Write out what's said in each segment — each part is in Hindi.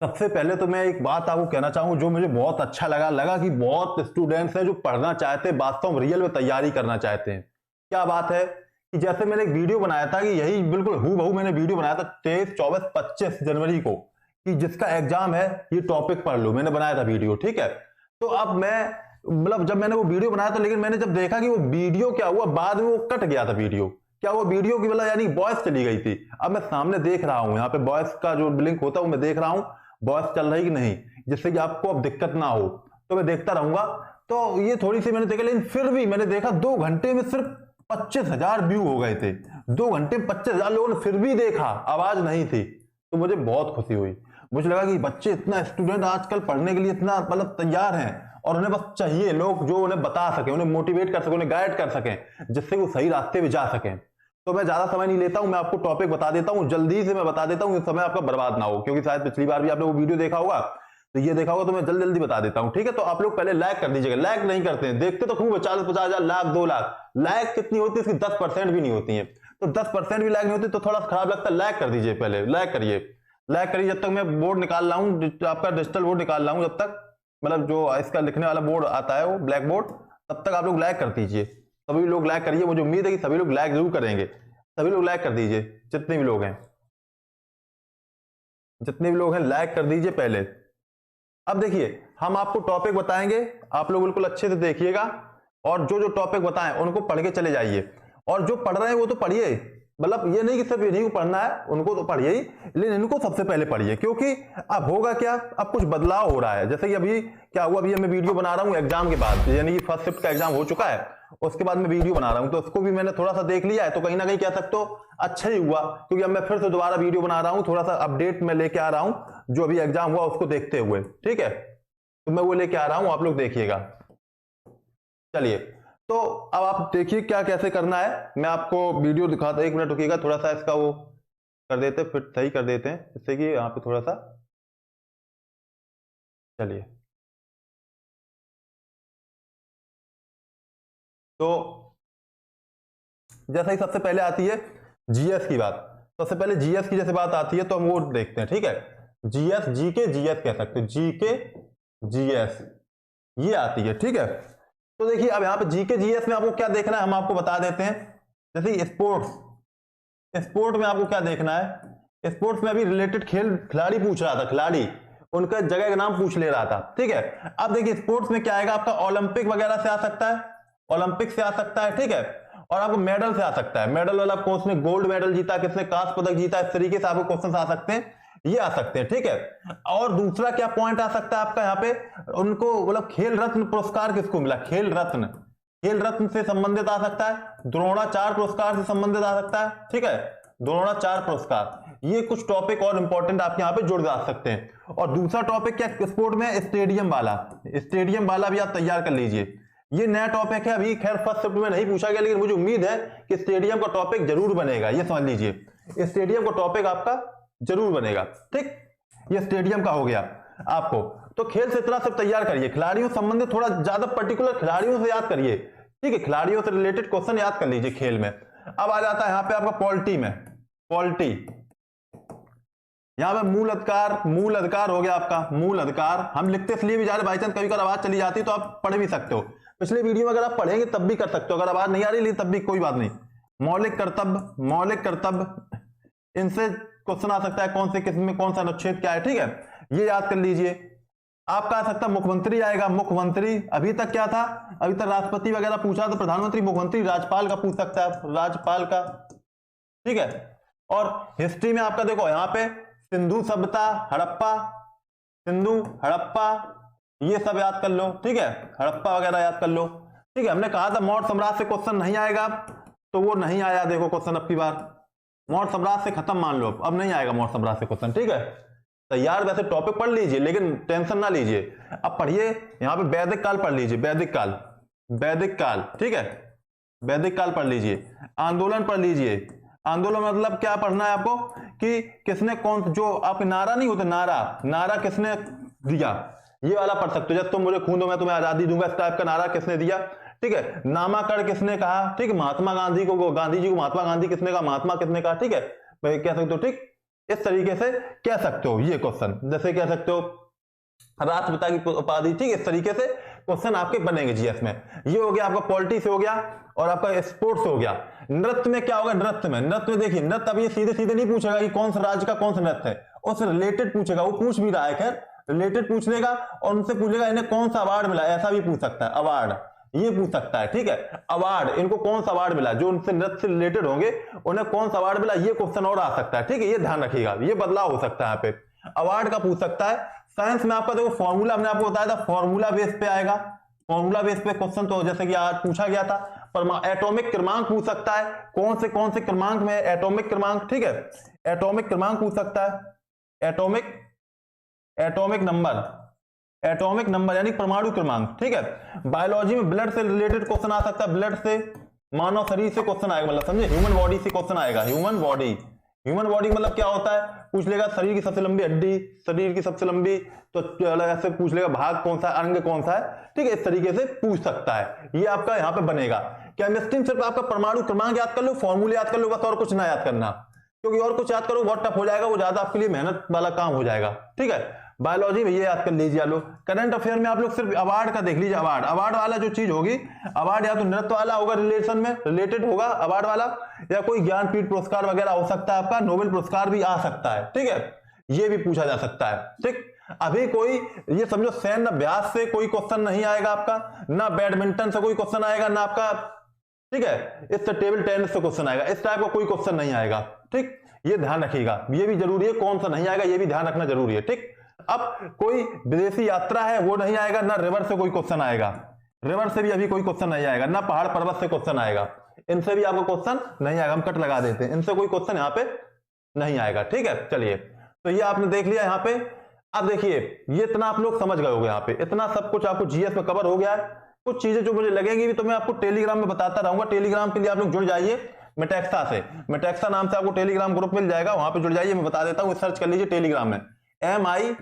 सबसे पहले तो मैं एक बात आपको कहना चाहूँ जो मुझे बहुत अच्छा लगा कि बहुत स्टूडेंट्स हैं जो पढ़ना चाहते हैं, वास्तव में रियल में तैयारी करना चाहते हैं। क्या बात है कि जैसे मैंने एक वीडियो बनाया था कि यही बिल्कुल हूबहू मैंने वीडियो बनाया था 23, 24, 25 जनवरी को कि जिसका एग्जाम है ये टॉपिक पढ़ लो, मैंने बनाया था वीडियो, ठीक है। तो अब मैं मतलब जब मैंने वो वीडियो बनाया था, लेकिन मैंने जब देखा कि वो वीडियो क्या हुआ, बाद में वो कट गया था वीडियो। क्या हुआ, वीडियो की मतलब यानी वॉइस चली गई थी। अब मैं सामने देख रहा हूं, यहाँ पे वॉइस का जो लिंक होता है वो मैं देख रहा हूं वॉइस चल रही कि नहीं, जिससे कि आपको अब दिक्कत ना हो। तो मैं देखता रहूंगा। तो ये थोड़ी सी मैंने देखा, लेकिन फिर भी मैंने देखा 2 घंटे में सिर्फ 25,000 व्यू हो गए थे। 2 घंटे में 25,000 लोगों ने फिर भी देखा, आवाज नहीं थी। तो मुझे बहुत खुशी हुई। मुझे लगा कि बच्चे इतना, स्टूडेंट आजकल पढ़ने के लिए इतना मतलब तैयार हैं, और उन्हें बस चाहिए लोग जो उन्हें बता सके, उन्हें मोटिवेट कर सके, उन्हें गाइड कर सकें, जिससे वो सही रास्ते पे जा सकें। तो मैं ज्यादा समय नहीं लेता हूं, मैं आपको टॉपिक बता देता हूं, जल्दी से मैं बता देता हूं, समय आपका बर्बाद ना हो, क्योंकि शायद पिछली बार भी आपने वो वीडियो देखा होगा, तो ये देखा होगा, तो मैं जल्दी जल्दी बता देता हूं, ठीक है। तो आप लोग पहले लाइक कर दीजिएगा। लाइक नहीं करते हैं, देखते तो खूब 40-50,000, लाख 2 लाख, लाइक कितनी होती है इसकी 10% भी नहीं होती है। तो 10% भी लाइक नहीं होती तो थोड़ा खराब लगता है। लाइक कर दीजिए, पहले लाइक करिए, लाइक करिए। जब तक मैं बोर्ड निकाल रहा हूँ, आपका डिजिटल बोर्ड निकाल रहा हूँ, जब तक मतलब जो इसका लिखने वाला बोर्ड आता है वो ब्लैक बोर्ड, तब तक आप लोग लाइक कर दीजिए। सभी लोग लाइक करिए, मुझे उम्मीद है कि सभी लोग लाइक जरूर करेंगे। सभी लोग लाइक कर दीजिए, जितने भी लोग हैं, जितने भी लोग हैं लाइक कर दीजिए पहले। अब देखिए, हम आपको टॉपिक बताएंगे, आप लोग बिल्कुल अच्छे से देखिएगा, और जो जो टॉपिक बताएं उनको पढ़ के चले जाइए। और जो पढ़ रहे हैं वो तो पढ़िए, मतलब ये नहीं कि सिर्फ इन्हीं को पढ़ना है, उनको तो पढ़िए ही, लेकिन इनको सबसे पहले पढ़िए। क्योंकि अब होगा क्या, अब कुछ बदलाव हो रहा है। जैसे कि अभी क्या हुआ, अभी मैं वीडियो बना रहा हूँ एग्जाम के बाद, यानी कि फर्स्ट शिफ्ट का एग्जाम हो चुका है, उसके बाद मैं वीडियो बना रहा हूँ, तो उसको भी मैंने थोड़ा सा देख लिया है, तो कहीं ना कहीं कह सकते हो अच्छा ही हुआ, क्योंकि अब मैं फिर से दोबारा वीडियो बना रहा हूँ, थोड़ा सा अपडेट में लेके आ रहा हूँ जो अभी एग्जाम हुआ उसको देखते हुए, ठीक है। तो मैं वो लेके आ रहा हूं, आप लोग देखिएगा। चलिए, तो अब आप देखिए क्या कैसे करना है, मैं आपको वीडियो दिखाता, 1 मिनट रुकिएगा, थोड़ा सा इसका वो कर देते, फिर सही कर देते हैं, जिससे कि यहाँ पे थोड़ा सा, चलिए। तो जैसा ही सबसे पहले आती है जीएस की बात, सबसे पहले जीएस की जैसे बात आती है तो हम वो देखते हैं, ठीक है। जीएस, जीके, जीएस कह सकते हो, जीके, जीएस, ये आती है, ठीक है। तो देखिए, अब यहाँ पे जीके जीएस में आपको क्या देखना है, हम आपको बता देते हैं। जैसे स्पोर्ट्स, स्पोर्ट में आपको क्या देखना है, स्पोर्ट्स में अभी रिलेटेड खेल खिलाड़ी पूछ रहा था, खिलाड़ी उनका जगह का नाम पूछ ले रहा था, ठीक है। अब देखिए स्पोर्ट्स में क्या आएगा, आपका ओलंपिक वगैरह से आ सकता है, ओलंपिक से आ सकता है, ठीक है। और आपको मेडल से आ सकता है, मेडल वाला किसने गोल्ड मेडल जीता, किसने कांस्य पदक जीता, इस तरीके से आपको क्वेश्चन आ सकते हैं, ये आ सकते हैं, ठीक है। और दूसरा क्या पॉइंट आ सकता है आपका यहाँ पे, उनको मतलब खेल रत्न पुरस्कार किसको मिला, खेल रत्न, खेल रत्न से संबंधित आ सकता है, द्रोणाचार्य पुरस्कार से संबंधित आ सकता है, ठीक है, द्रोणाचार्य पुरस्कार। ये कुछ टॉपिक और इंपॉर्टेंट आपके यहाँ पे जुड़ जा सकते हैं। और दूसरा टॉपिक क्या स्पोर्ट में, स्टेडियम वाला, स्टेडियम वाला भी आप तैयार कर लीजिए। ये नया टॉपिक है, अभी खैर फर्स्ट शिफ्ट में नहीं पूछा गया, लेकिन मुझे उम्मीद है कि स्टेडियम का टॉपिक जरूर बनेगा, ये समझ लीजिए, स्टेडियम का टॉपिक आपका जरूर बनेगा, ठीक। ये स्टेडियम का हो गया आपको। तो खेल से इतना सब तैयार करिए, खिलाड़ियों से संबंधित थोड़ा ज्यादा पर्टिकुलर खिलाड़ियों से याद करिए, ठीक है, खिलाड़ियों से रिलेटेड क्वेश्चन याद कर लीजिए खेल में। अब आ जाता है यहाँ पे आपका पॉलिटी में, पॉलिटी, यहाँ पे मूल अधिकार, मूल अधिकार हो गया आपका, मूल अधिकार हम लिखते इसलिए भी जा रहे, बाई चांस कभी आवाज चली जाती है तो आप पढ़ भी सकते हो, पिछले वीडियो में अगर आप पढ़ेंगे तब भी कर सकते हो, अगर आवाज नहीं आ रही तब भी कोई बात नहीं। मौलिक कर्तव्य, मौलिक कर्तव्य, इनसे क्वेश्चन आ सकता है, कौन से किस्म में कौन सा अनुच्छेद क्या है, ठीक है, ये याद कर लीजिए। आपका आ सकता है मुख्यमंत्री आएगा, मुख्यमंत्री, अभी तक क्या था, अभी तक राष्ट्रपति वगैरह पूछा तो प्रधानमंत्री, मुख्यमंत्री राज्यपाल का पूछ सकता है, राज्यपाल का, ठीक है। और हिस्ट्री में आपका देखो यहाँ पे सिंधु सभ्यता, हड़प्पा, सिंधु, हड़प्पा, ये सब याद कर लो, ठीक है, हड़प्पा वगैरह याद कर लो, ठीक है। हमने कहा था मौर्य साम्राज्य से क्वेश्चन नहीं आएगा, तो वो नहीं आया, देखो क्वेश्चन अब की बार मौर्य साम्राज्य से खत्म मान लो, अब नहीं आएगा मौर्य साम्राज्य से क्वेश्चन, ठीक है। तैयार वैसे टॉपिक पढ़ लीजिए, लेकिन टेंशन ना लीजिए। अब पढ़िए यहाँ पे वैदिक काल पढ़ लीजिए, वैदिक काल, वैदिक काल, ठीक है, वैदिक काल पढ़ लीजिए। आंदोलन पढ़ लीजिए, आंदोलन मतलब क्या पढ़ना है आपको कि किसने कौन, जो आपके नारा नहीं होते, नारा, नारा किसने दिया, ये वाला पढ़ सकते हो, जब तुम मुझे खून दो मैं तुम्हें आजादी दूंगा, इस टाइप का नारा किसने दिया, ठीक है। नामाकरण किसने कहा, ठीक है, महात्मा गांधी को, गांधी जी को महात्मा गांधी किसने कहा, महात्मा किसने कहा, ठीक है, कह सकते हो, ठीक। इस तरीके से कह सकते हो ये क्वेश्चन, जैसे कह सकते हो राष्ट्रपिता की उपाधि, ठीक, इस तरीके से क्वेश्चन आपके बनेंगे जीएस में। ये हो गया आपका पॉलिटी से हो गया और आपका स्पोर्ट्स हो गया। नृत्य में क्या होगा, नृत्य में देखिए, नृत्य अब ये सीधे सीधे नहीं पूछेगा कि कौन सा राज्य का कौन सा नृत्य है, उससे रिलेटेड पूछेगा, वो पूछ भी रहा है, खैर रिलेटेड पूछ लेगा और उनसे पूछेगा इन्हें कौन सा अवार्ड मिला, ऐसा भी पूछ सकता है, अवार्ड ये पूछ सकता है, ठीक है, अवार्ड, इनको कौन सा अवार्ड मिला, जो उनसे नृत्य से रिलेटेड होंगे उन्हें कौन सा अवार्ड मिला, ये क्वेश्चन और आ सकता है, ठीक है, ये ध्यान रखिएगा, ये बदलाव हो सकता है यहाँ पे, अवार्ड का पूछ सकता है। साइंस में आपका देखो फॉर्मूला हमने आपको बताया था, फॉर्मूला बेस पे आएगा, फॉर्मूला बेस पे क्वेश्चन तो जैसे कि आज पूछा गया था, पर एटॉमिक क्रमांक पूछ सकता है, कौन से क्रमांक में एटॉमिक क्रमांक, ठीक है, एटॉमिक क्रमांक पूछ सकता है, एटॉमिक नंबर यानी परमाणु क्रमांक, ठीक है। बायोलॉजी में ब्लड से रिलेटेड क्वेश्चन आ सकता है, ब्लड से, मानव शरीर से क्वेश्चन आएगा, मतलब समझे, ह्यूमन बॉडी से क्वेश्चन आएगा, ह्यूमन बॉडी मतलब क्या होता है, पूछ लेगा शरीर की सबसे लंबी हड्डी, शरीर की सबसे लंबी, तो ऐसे पूछ लेगा भाग कौन सा, अंग कौन सा है, ठीक है, इस तरीके से पूछ सकता है, ये आपका यहाँ पे बनेगा। केमिस्ट्री में सिर्फ आपका परमाणु क्रमांक याद कर लो, फॉर्मूले याद कर लो बस, और कुछ ना याद करना, क्योंकि और कुछ याद करो बहुत टफ हो जाएगा, वो ज्यादा आपके लिए मेहनत वाला काम हो जाएगा, ठीक है। बायोलॉजी में ये याद कर लीजिए आप लोग। करंट अफेयर में आप लोग सिर्फ अवार्ड का देख लीजिए, अवार्ड वाला जो चीज होगी, अवार्ड या तो नृत्य वाला होगा, रिलेशन में रिलेटेड होगा अवार्ड वाला, या कोई ज्ञानपीठ पुरस्कार वगैरह हो सकता है, आपका नोबेल पुरस्कार भी आ सकता है, ठीक है, ये भी पूछा जा सकता है, ठीक। अभी कोई ये समझो सैन्य अभ्यास से कोई क्वेश्चन नहीं आएगा आपका, ना बैडमिंटन से कोई क्वेश्चन आएगा, ना आपका, ठीक है, इससे टेबल टेनिस से क्वेश्चन आएगा, इस टाइप का कोई क्वेश्चन नहीं आएगा, ठीक, ये ध्यान रखिएगा, ये भी जरूरी है, कौन सा नहीं आएगा ये भी ध्यान रखना जरूरी है, ठीक। अब कोई विदेशी यात्रा है वो नहीं आएगा, ना रिवर से कोई क्वेश्चन आएगा, रिवर से भी अभी कोई क्वेश्चन नहीं आएगा, ना पहाड़ पर्वत से क्वेश्चन आएगा, इनसे भी आपको क्वेश्चन नहीं आएगा, हम कट लगा देते हैं, इनसे कोई क्वेश्चन यहाँ पे नहीं आएगा, ठीक है। चलिए, तो ये आपने देख लिया यहाँ पे। अब देखिए, ये इतना आप लोग समझ गए होंगे, यहाँ पे इतना सब कुछ आपको जीएस में कवर हो गया है। कुछ चीजें जो मुझे लगेंगी भी तो मैं आपको टेलीग्राम में बताता रहूंगा, टेलीग्राम के लिए आप लोग जुड़ जाइए मेटेक्सा से, मेटेक्सा नाम से आपको टेलीग्राम ग्रुप मिल जाएगा, वहां पे जुड़ जाइए, मैं बता देता हूँ, सर्च कर लीजिए टेलीग्राम में MITEXA,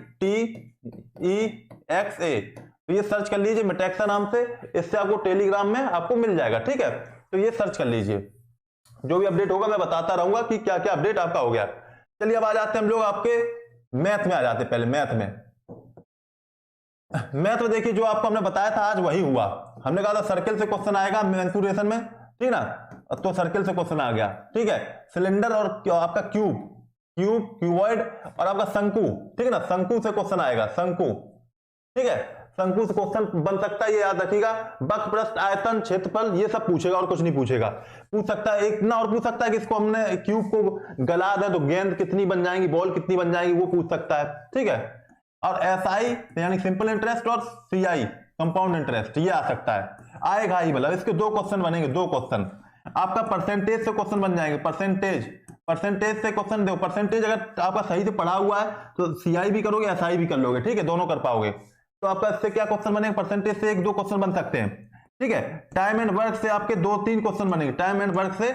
तो ये सर्च कर लीजिए मेटेक्सा नाम से, इससे आपको टेलीग्राम में आपको मिल जाएगा, ठीक है, तो ये सर्च कर लीजिए, जो भी अपडेट होगा मैं बताता रहूंगा कि क्या क्या अपडेट आपका हो गया। चलिए अब आ जाते हैं हम लोग आपके मैथ में, आ जाते हैं पहले मैथ में देखिए, जो आपको हमने बताया था आज वही हुआ, हमने कहा था सर्किल से क्वेश्चन आएगा मेंसुरेशन में, ठीक ना, तो सर्किल से क्वेश्चन आ गया, ठीक है, सिलेंडर और आपका क्यूबॉइड और आपका शंकु, ठीक है ना, शंकु से क्वेश्चन आएगा, शंकु, ठीक है, शंकु से क्वेश्चन बन सकता है, ये याद रखिएगा, वक्र पृष्ठ आयतन क्षेत्रफल ये सब पूछेगा और कुछ नहीं पूछेगा, पूछ सकता है एक ना और पूछ सकता है कि इसको हमने क्यूब को गला दे तो गेंद कितनी बन जाएंगी, बॉल कितनी बन जाएगी, वो पूछ सकता है, ठीक है, और SI यानी सिंपल इंटरेस्ट और CI कंपाउंड इंटरेस्ट ये आ सकता है, आएगा ही, मतलब इसके दो क्वेश्चन बनेंगे, दो क्वेश्चन। आपका परसेंटेज से क्वेश्चन बन जाएंगे, परसेंटेज से क्वेश्चन दो, परसेंटेज अगर आपका सही से पढ़ा हुआ है तो CI भी करोगे SI भी कर लोगे, ठीक है, दोनों कर पाओगे, तो आपका इससे क्या क्वेश्चन बनेंगे, परसेंटेज से एक दो क्वेश्चन बन सकते हैं, ठीक है। टाइम एंड वर्क से आपके 2-3 क्वेश्चन बनेंगे, टाइम एंड वर्क से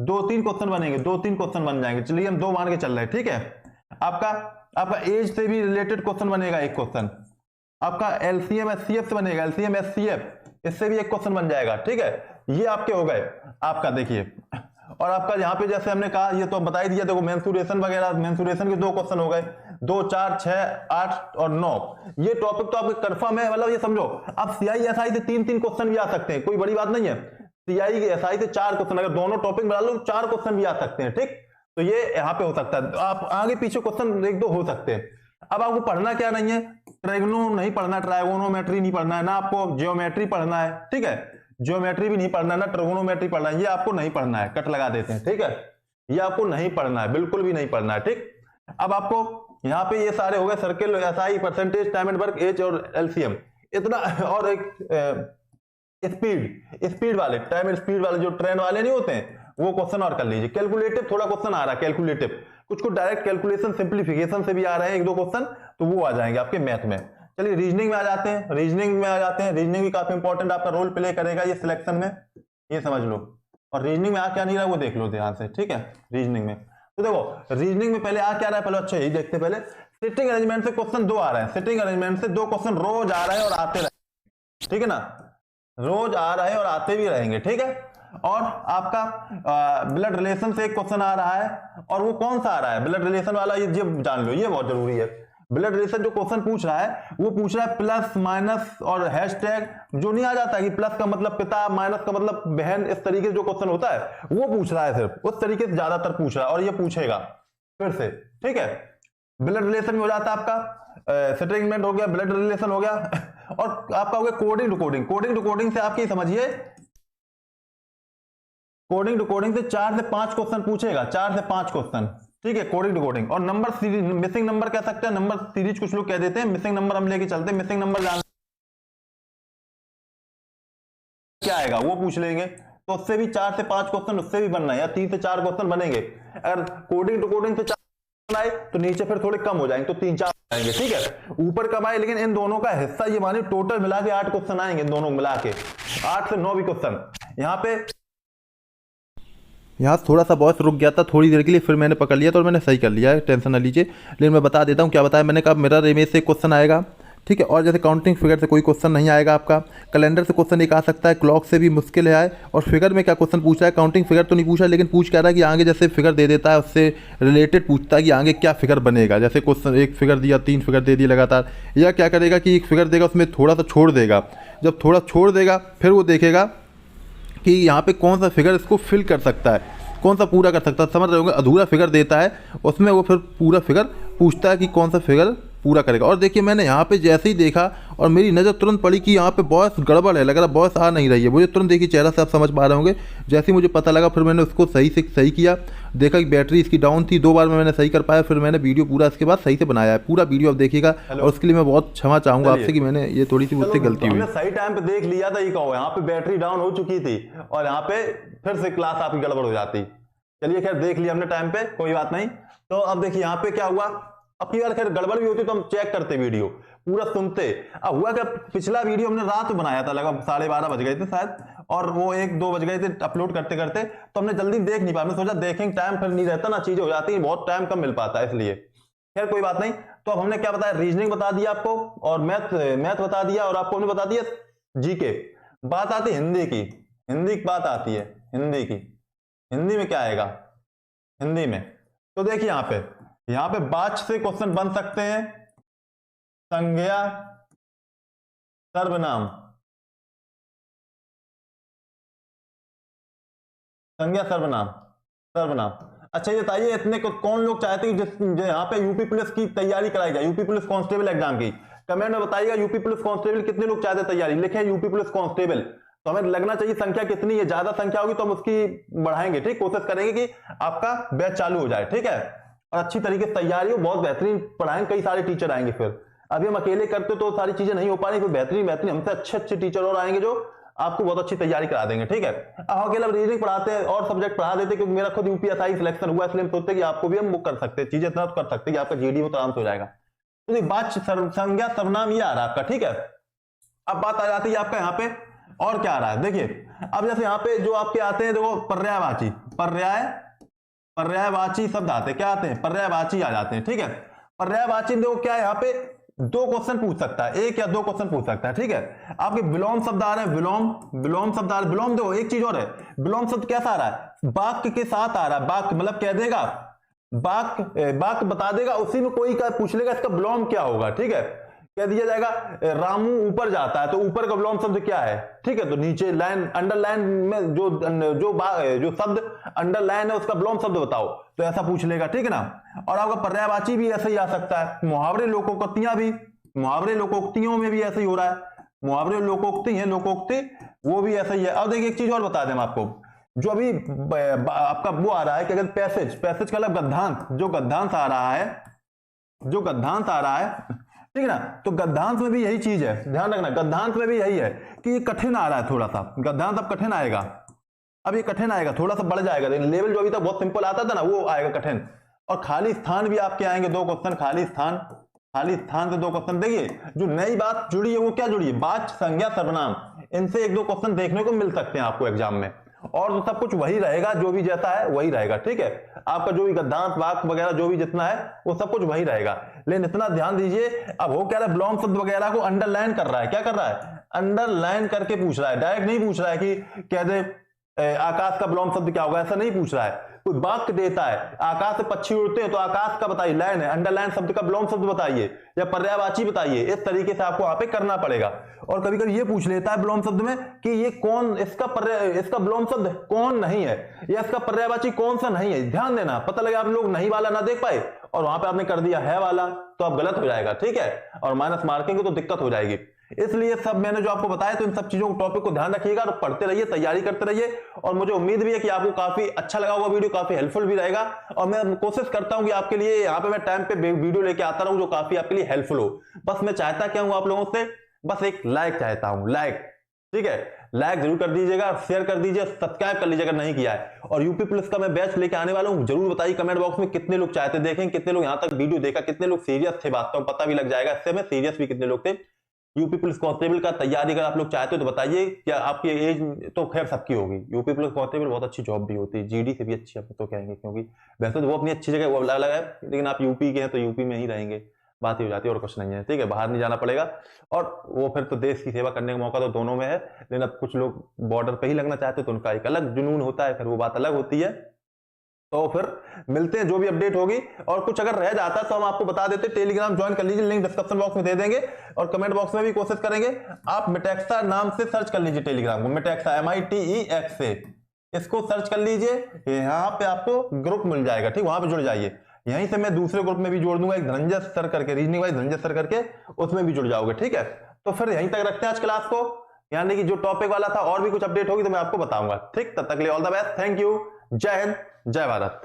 2-3 क्वेश्चन बनेंगे, 2-3 क्वेश्चन बन जाएंगे, चलिए हम 2 मान के चल रहे हैं, ठीक है। आपका एज से भी रिलेटेड क्वेश्चन बनेगा एक क्वेश्चन, आपका LCM SCF से बनेगा, LCM SCF इससे भी एक क्वेश्चन बन जाएगा, ठीक है, ये आपके हो गए आपका, देखिए, और आपका यहाँ पे जैसे हमने कहा ये तो बता ही दिया, देखो मेंसुरेशन वगैरह, मेंसुरेशन के 2 क्वेश्चन हो गए, 2, 4, 6, 8 और 9, ये टॉपिक तो आपके कंफर्म है, मतलब ये समझो अब CI SI से 3-3 क्वेश्चन भी आ सकते हैं, कोई बड़ी बात नहीं है, CI SI से 4 क्वेश्चन, अगर दोनों टॉपिक मिला लो 4 क्वेश्चन भी आ सकते हैं, ठीक, तो ये यहाँ पे हो सकता है, आप आगे पीछे क्वेश्चन 1-2 हो सकते हैं। अब आपको पढ़ना क्या नहीं है, ट्रायगोनो नहीं पढ़ना, ट्रायगोनोमेट्री नहीं पढ़ना है ना, आपको जियोमेट्री पढ़ना है, ठीक है, जियोमेट्री भी नहीं पढ़ना है ना, ट्रायगोनोमेट्री पढ़ना है, ये आपको नहीं पढ़ना है, कट लगा देते हैं, ठीक है, ये आपको नहीं पढ़ना है, बिल्कुल भी नहीं पढ़ना है, ठीक। अब आपको यहाँ पे ये सारे हो गए, circle, SI, percentage, time and work, age और LCM, इतना, और एक स्पीड वाले, टाइम एंड स्पीड वाले जो ट्रेन वाले नहीं होते हैं वो क्वेश्चन और कर लीजिए। कैलकुलेटिव थोड़ा क्वेश्चन आ रहा है, कैलकुलेटिव कुछ डायरेक्ट कैलकुलेशन सिंप्लीफिकेशन से भी आ रहे हैं 1-2 क्वेश्चन, तो वो आ जाएंगे आपके मैथ में। चलिए रीजनिंग में आ जाते हैं, रीजनिंग भी काफी इंपॉर्टेंट आपका रोल प्ले करेगा ये सिलेक्शन में, ये समझ लो, और रीजनिंग में आ क्या नहीं रहा वो देख लो ध्यान से, ठीक है। रीजनिंग में तो देखो, रीजनिंग में पहले आ क्या रहा है, पहले अच्छा यही देखते हैं, पहले सिटिंग अरेंजमेंट से क्वेश्चन 2 आ रहे हैं, सिटिंग अरेंजमेंट से 2 क्वेश्चन रोज आ रहे हैं और आते रहे, ठीक है ना, रोज आ रहे हैं और आते भी रहेंगे, ठीक है। और आपका ब्लड रिलेशन से एक क्वेश्चन आ रहा है, और वो कौन सा आ रहा है ब्लड रिलेशन वाला, ये जान लो, ये बहुत जरूरी है। ब्लड रिलेशन जो क्वेश्चन पूछ रहा है वो पूछ रहा है प्लस माइनस और हैशटैग, जो नहीं आ जाता है कि प्लस का मतलब पिता, माइनस का मतलब बहन, इस तरीके से जो क्वेश्चन होता है वो पूछ रहा है, सिर्फ उस तरीके से ज्यादातर पूछ रहा है, और ये पूछेगा फिर से, ठीक है। ब्लड रिलेशन में हो जाता है आपका सेटलमेंट हो गया, ब्लड रिलेशन हो गया, और आपका हो गया coding to coding. Coding to coding से आपकी समझिए, कोडिंग टू कोडिंग से 4 से 5 क्वेश्चन पूछेगा, 4 से 5 क्वेश्चन, ठीक है, कोडिंग टू कोडिंग। और नंबर सीरीज, मिसिंग नंबर कह सकते हैं, नंबर सीरीज कुछ लोग कह देते हैं, मिसिंग नंबर हम लेके चलते हैं। मिसिंग नंबर जान क्या आएगा वो पूछ लेंगे, तो उससे भी 4 से 5 क्वेश्चन उससे भी बनना है, या 3 से 4 क्वेश्चन बनेंगे। अगर कोडिंग टू कोडिंग से 4 आए तो नीचे फिर थोड़े कम हो जाएंगे, तो 3-4 आएंगे, ठीक है। ऊपर कम आए, लेकिन इन दोनों का हिस्सा ये मानिए टोटल मिला के 8 क्वेश्चन आएंगे, इन दोनों मिला के 8 से 9 भी क्वेश्चन। यहाँ थोड़ा सा वॉइस रुक गया था थोड़ी देर के लिए, फिर मैंने पकड़ लिया तो मैंने सही कर लिया है, टेंशन ना लीजिए। लेकिन मैं बता देता हूँ क्या बताया मैंने। कहा मिरर इमेज से क्वेश्चन आएगा, ठीक है, और जैसे काउंटिंग फिगर से कोई क्वेश्चन नहीं आएगा आपका। कैलेंडर से क्वेश्चन एक आ सकता है, क्लॉक से भी मुश्किल है आए। और फिगर में क्या क्वेश्चन पूछा है, काउंटिंग फिगर तो नहीं पूछा, लेकिन पूछ क्या रहा है कि आगे जैसे फिगर दे देता है उससे रिलेटेड पूछता है कि आगे क्या फिगर बनेगा। जैसे क्वेश्चन एक फिगर दिया, 3 फिगर दे दिए लगातार, या क्या करेगा कि एक फिगर देगा उसमें थोड़ा सा छोड़ देगा। जब थोड़ा छोड़ देगा फिर वो देखेगा कि यहाँ पे कौन सा फिगर इसको फिल कर सकता है, कौन सा पूरा कर सकता है, समझ रहे होंगे। अधूरा फिगर देता है उसमें वो फिर पूरा फिगर पूछता है कि कौन सा फिगर पूरा करेगा। और देखिए मैंने यहाँ पे जैसे ही देखा और मेरी नज़र तुरंत पड़ी कि यहाँ पे वॉइस गड़बड़ है, लग रहा वॉइस आ नहीं रही है मुझे। तुरंत देखिए चेहरा से आप समझ पा रहे होंगे, जैसे ही मुझे पता लगा फिर मैंने उसको सही से सही किया। देखा कि बैटरी इसकी डाउन थी, 2 बार में मैंने सही कर पाया, फिर मैंने वीडियो पूरा इसके बाद सही से बनाया है। पूरा वीडियो आप देखिएगा, और उसके लिए मैं बहुत क्षमा चाहूँगा आपसे कि मैंने ये थोड़ी सी मुझसे गलती हुई। सही टाइम पे देख लिया था, ये कहो यहाँ पे बैटरी डाउन हो चुकी थी और यहाँ पे फिर से क्लास आपकी गड़बड़ हो जाती। चलिए खैर देख लिया हमने टाइम पे, कोई बात नहीं। तो अब देखिए यहाँ पे क्या हुआ, अब की बार खैर गड़बड़ भी होती तो हम चेक करते वीडियो पूरा सुनते। अब हुआ क्या, पिछला वीडियो हमने रात में बनाया था, लगभग 12:30 बज गए थे शायद, और वो 1-2 बज गए थे अपलोड करते करते, तो हमने जल्दी देख नहीं पाया। हमने सोचा देखेंगे, टाइम फिर नहीं रहता ना, चीजें हो जाती है, बहुत टाइम कम मिल पाता है, इसलिए खैर कोई बात नहीं। तो अब हमने क्या बताया, रीजनिंग बता दिया आपको, और मैथ बता दिया, और आपको हमने बता दिया जीके। बात आती है हिंदी की, हिंदी की बात आती है हिंदी की। हिंदी में क्या आएगा, हिंदी में तो देखिए यहाँ पे वाच्य से क्वेश्चन बन सकते हैं, संज्ञा सर्वनाम, संज्ञा सर्वनाम, सर्वनाम। अच्छा ये बताइए, इतने को कौन लोग चाहते हैं जिस यहाँ पे यूपी पुलिस की तैयारी कराई जाए, यूपी पुलिस कांस्टेबल एग्जाम की? कमेंट में बताइएगा यूपी पुलिस कांस्टेबल कितने लोग चाहते हैं तैयारी, लिखें यूपी पुलिस कांस्टेबल। तो हमें लगना चाहिए संख्या कितनी है, ज्यादा संख्या होगी तो हम उसकी बढ़ाएंगे, ठीक, कोशिश करेंगे कि आपका बैच चालू हो जाए, ठीक है, और अच्छी तरीके से तैयारी हो, बहुत बेहतरीन पढ़ाएंगे, कई सारे टीचर आएंगे। फिर अभी हम अकेले करते तो सारी चीजें नहीं हो पा रही, फिर बेहतरीन हमसे अच्छे टीचर और आएंगे जो आपको बहुत अच्छी तैयारी करा देंगे, ठीक है। अब अकेले रीजनिंग पढ़ाते हैं और सब्जेक्ट पढ़ा देते, क्योंकि मेरा खुद यूपीएसआई सिलेक्शन हुआ, इसलिए हम सोचते कि आपको भी हम बुक कर सकते हैं, चीजें इतना कर सकते हैं कि आपका जीडी में आराम से हो जाएगा। तो बात संज्ञा सर्वनाम ये आ रहा है आपका, ठीक है। अब बात आ जाती है आपका यहाँ पे और क्या आ रहा है, देखिए अब जैसे यहाँ पे जो आपके आते हैं, देखो पर्यायवाची, पर्यायवाची शब्द आते हैं, क्या आते हैं, पर्यायवाची आ जाते हैं, ठीक है। पर्यायवाची देखो क्या है, यहाँ पे 2 क्वेश्चन पूछ सकता है, 1 या 2 क्वेश्चन पूछ सकता है, ठीक है। आपके विलोम शब्द आ रहे हैं, विलोम शब्द आ रहे हैं। विलोम देखो एक चीज और है, विलोम शब्द कैसा आ रहा है, वाक्य के साथ आ रहा है, वाक्य मतलब कह देगा, वाक्य बता देगा, उसी में कोई का पूछ लेगा इसका विलोम क्या होगा, ठीक है। कह दिया जाएगा रामू ऊपर जाता है, तो ऊपर का विलोम शब्द क्या है, ठीक है। तो नीचे लाइन, अंडरलाइन में जो शब्द अंडरलाइन है उसका विलोम शब्द बताओ, तो ऐसा पूछ लेगा, ठीक है ना। और आपका पर्यायवाची भी ऐसे ही आ सकता है, मुहावरे लोकोक्तियां भी, मुहावरे लोकोक्तियों में भी ऐसे ही हो रहा है, मुहावरे लोकोक्ति है, लोकोक्ति वो भी ऐसा ही है। अब देखिए एक चीज और बता दें आपको, जो अभी आपका वो आ रहा है कि अगर पैसेज का मतलब गद्यांश, जो गद्यांश आ रहा है, ठीक है ना, तो गद्यांश में भी यही चीज है, ध्यान रखना, गद्यांश में भी यही है कि ये कठिन आ रहा है थोड़ा सा, गद्यांश अब कठिन आएगा, अब ये कठिन आएगा, थोड़ा सा बढ़ जाएगा, लेवल जो अभी तक बहुत सिंपल आता था ना वो आएगा कठिन। और खाली स्थान भी आपके आएंगे 2 क्वेश्चन, खाली स्थान से 2 क्वेश्चन। देखिए जो नई बात जुड़ी है वो क्या जुड़ी है, वाच्य संज्ञा सर्वनाम, इनसे 1-2 क्वेश्चन देखने को मिल सकते हैं आपको एग्जाम में, और तो सब कुछ वही रहेगा, जो भी जैसा है वही रहेगा, ठीक है। आपका जो भी गद्यांश वाक्य वगैरह जो भी जितना है वो सब कुछ वही रहेगा, लेकिन इतना ध्यान दीजिए, अब वो क्या रहा है, विलोम शब्द वगैरह को अंडरलाइन कर रहा है, क्या कर रहा है, अंडरलाइन करके पूछ रहा है, डायरेक्ट नहीं पूछ रहा है कि कह दे आकाश का विलोम शब्द क्या होगा, ऐसा नहीं पूछ रहा है। कोई वाक्य देता है, आकाश से पक्षी उड़ते हैं तो आकाश का बताइए, लाइन है, अंडरलाइन शब्द का विलोम शब्द बताइए या पर्यायवाची बताइए। इस तरीके से आपको वहां पे करना पड़ेगा। और कभी कभी ये पूछ लेता है विलोम शब्द में कि ये कौन, इसका विलोम शब्द कौन नहीं है या इसका पर्यायवाची कौन सा नहीं है। ध्यान देना, पता लगे आप लोग नहीं वाला ना देख पाए और वहां पे आपने कर दिया है वाला, तो आप गलत हो जाएगा, ठीक है, और माइनस मार्किंग तो दिक्कत हो जाएगी। इसलिए सब मैंने जो आपको बताया, तो इन सब चीजों टॉपिक को ध्यान रखिएगा और पढ़ते रहिए, तैयारी करते रहिए। और मुझे उम्मीद भी है कि आपको काफी अच्छा लगा होगा वीडियो, काफी हेल्पफुल भी रहेगा। और मैं कोशिश करता हूं कि आपके लिए यहाँ पे मैं टाइम पे वीडियो लेके आता रहूं जो काफी आपके लिए हेल्पफुल हो। बस मैं चाहता क्या हूं आप लोगों से, बस एक लाइक चाहता हूं, लाइक, ठीक है, लाइक जरूर कर दीजिएगा, शेयर कर दीजिए, सब्सक्राइब कर लीजिएगा नहीं किया है। और यूपी पुलिस का मैं बैच लेके आने वाला हूं, जरूर बताइए कमेंट बॉक्स में कितने लोग चाहते देखें, कितने लोग यहां तक वीडियो देखा, कितने लोग सीरियस थे, वास्तव में पता भी लग जाएगा इससे, मैं सीरियस भी कितने लोग थे। यूपी पुलिस कांस्टेबल का तैयारी अगर आप लोग चाहते हो तो बताइए। क्या आपकी एज तो खैर सबकी होगी, यूपी पुलिस कांस्टेबल बहुत अच्छी जॉब भी होती है, जीडी से भी अच्छी, आप तो कहेंगे, क्योंकि वैसे तो वो अपनी अच्छी जगह वो अलग अलग है, लेकिन आप यूपी के हैं तो यूपी में ही रहेंगे, बात ही हो जाती है और कुछ नहीं है, ठीक है, बाहर नहीं जाना पड़ेगा। और वो फिर तो देश की सेवा करने का मौका तो दोनों में है, लेकिन अब कुछ लोग बॉर्डर पे ही लगना चाहते हैं तो उनका एक अलग जुनून होता है, फिर वो बात अलग होती है। तो फिर मिलते हैं जो भी अपडेट होगी, और कुछ अगर रह जाता तो हम आपको बता देते। टेलीग्राम ज्वाइन कर लीजिए, लिंक डिस्क्रिप्शन बॉक्स में दे देंगे, और कमेंट बॉक्स में भी कोशिश करेंगे। आप मिटेक्सा नाम से सर्च कर लीजिए टेलीग्राम को, मिटेक्सा MITEX से इसको सर्च कर लीजिए, यहाँ पे आपको ग्रुप मिल जाएगा, ठीक, वहां पे जुड़ जाइए। यहीं से मैं दूसरे ग्रुप में भी जोड़ दूंगा, एक धनंजय सर करके, रीजनिंग वाइज धनंजय सर करके, उसमें भी जुड़ जाओगे, ठीक है। तो फिर यहीं तक रखते हैं आज क्लास को, यानी कि जो टॉपिक वाला था, और भी कुछ अपडेट होगी तो मैं आपको बताऊंगा, ठीक। तब तक के लिए all the best, thank you, जय हिंद, जय भारत।